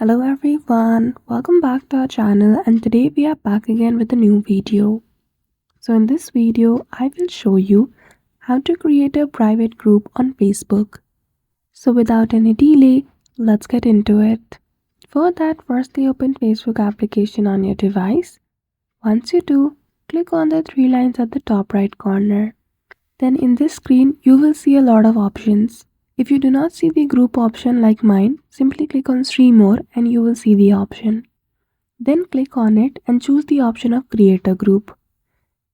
Hello everyone, welcome back to our channel and today we are back again with a new video. So in this video, I will show you how to create a private group on Facebook. So without any delay, let's get into it. For that, firstly open Facebook application on your device. Once you do, click on the three lines at the top right corner. Then in this screen, you will see a lot of options. If you do not see the group option like mine, simply click on see more and you will see the option. Then click on it and choose the option of create a group.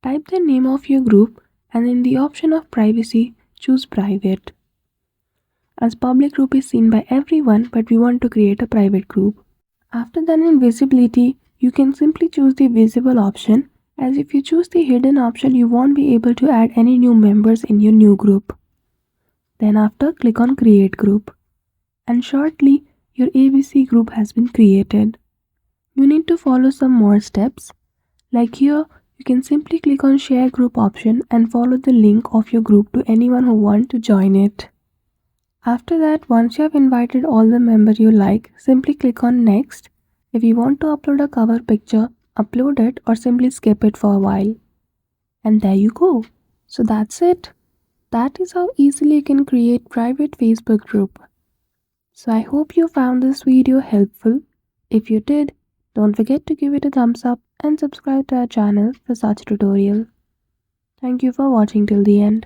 Type the name of your group and in the option of privacy, choose private. As public group is seen by everyone, but we want to create a private group. After that, in visibility, you can simply choose the visible option, as if you choose the hidden option you won't be able to add any new members in your new group. Then after, click on create group and shortly your ABC group has been created. You need to follow some more steps. Like here, you can simply click on share group option and follow the link of your group to anyone who wants to join it. After that, once you have invited all the members you like, simply click on next. If you want to upload a cover picture, upload it or simply skip it for a while. And there you go. So that's it. That is how easily you can create private Facebook group. So I hope you found this video helpful. If you did, don't forget to give it a thumbs up and subscribe to our channel for such tutorial. Thank you for watching till the end.